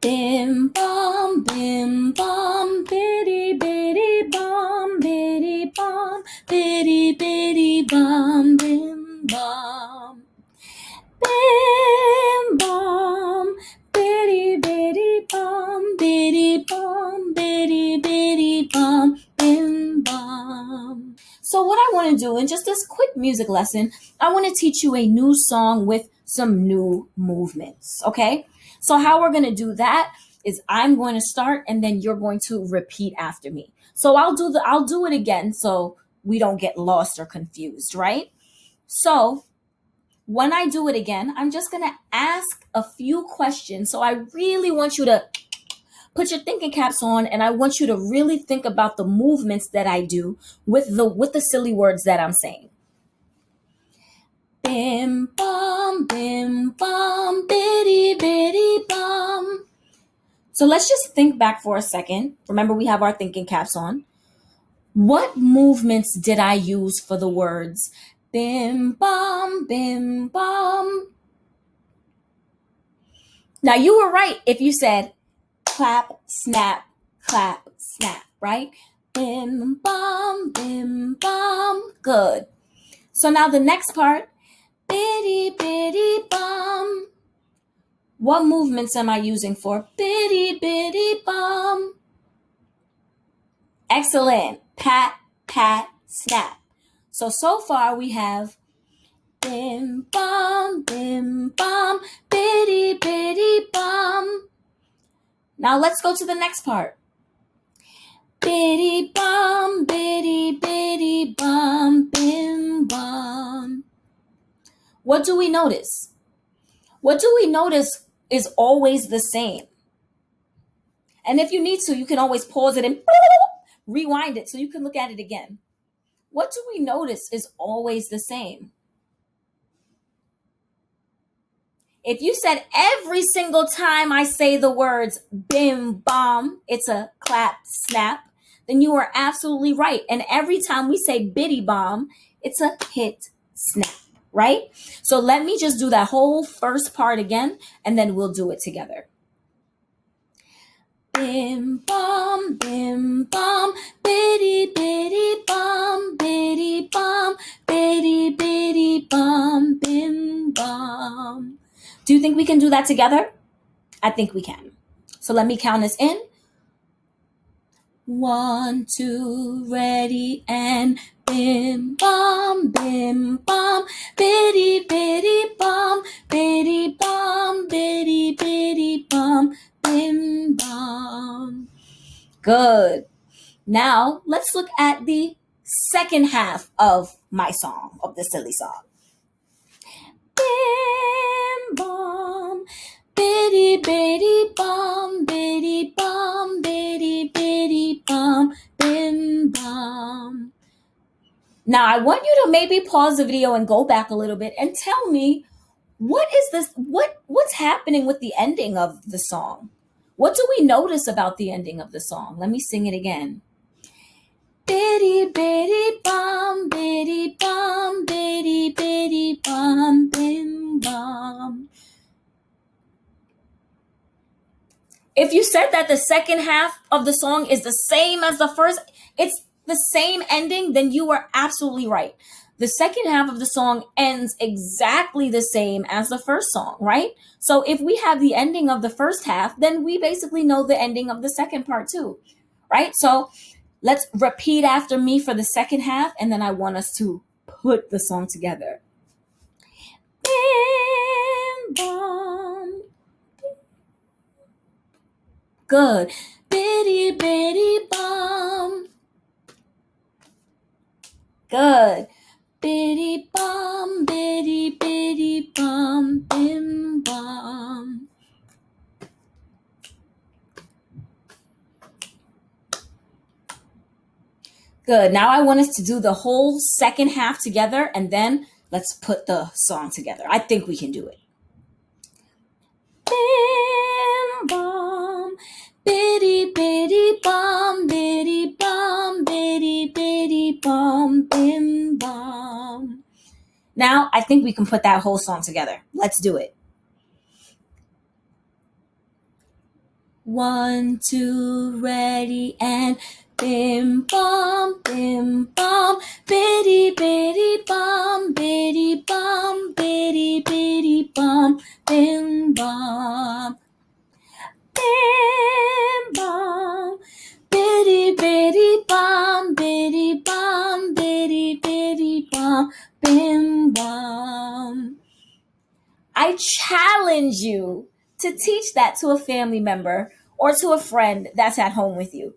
Bim bom, bitty bitty bom, bitty bom, bitty bitty bom, bim bom. Bim bom, bitty bitty bom, bitty bom, bitty bitty bom, bim bom. So what I want to do in just this quick music lesson, I want to teach you a new song with some new movements, okay? So how we're going to do that is I'm going to start and then you're going to repeat after me. So I'll do it again so we don't get lost or confused, right? So when I do it again, I'm just going to ask a few questions. So I really want you to put your thinking caps on and I want you to really think about the movements that I do with the silly words that I'm saying. Bim bum, bitty bitty bum. So let's just think back for a second. Remember, we have our thinking caps on. What movements did I use for the words bim bum, bim bum? Now you were right if you said clap, snap, right? Bim bum. Good. So now the next part, bitty bitty bum. What movements am I using for bitty bitty bum? Excellent. Pat, snap. So far we have bim bum, bitty bitty bum. Now let's go to the next part. Bitty bum, bim bum. What do we notice? What do we notice is always the same? And if you need to, you can always pause it and rewind it so you can look at it again. What do we notice is always the same? If you said every single time I say the words bim bom, it's a clap, snap, then you are absolutely right. And every time we say bitty bomb, it's a hit, snap, right? So let me just do that whole first part again, and then we'll do it together. Bim bom, bitty bitty bom, bitty bom, bitty bitty bom, bim bom. Do you think we can do that together? I think we can. So let me count us in. 1, 2, ready, and bim bom, bitty bitty bom, bitty bom, bitty bitty bom, bim bom. Good. Now let's look at the second half of my song, of the silly song. Bim bom, bitty bitty bom, bitty bom, bitty bitty bom, bim bom. Now I want you to maybe pause the video and go back a little bit and tell me what's happening with the ending of the song? What do we notice about the ending of the song? Let me sing it again. Bitty bitty bom, bitty bom, bitty bitty bom, bim bom. If you said that the second half of the song is the same as the first, it's the same ending, then you are absolutely right. The second half of the song ends exactly the same as the first song, right? So if we have the ending of the first half, then we basically know the ending of the second part too, right? So let's repeat after me for the second half, and then I want us to put the song together. Bim bom. Good. Bitty bitty bom. Good. Bitty bom, bitty bitty bom, bim bom. Good. Now I want us to do the whole second half together, and then let's put the song together. I think we can do it. Bim bom, bitty bitty bom, bitty bom, bitty bitty bom, bim bom. Now I think we can put that whole song together. Let's do it. 1, 2, ready, and bim bom, bitty bitty bom, bitty bom, bitty bitty bom, bim bom, bim bom, bitty bitty bom, bitty bom, bitty bitty bom, bim bom. I challenge you to teach that to a family member or to a friend that's at home with you.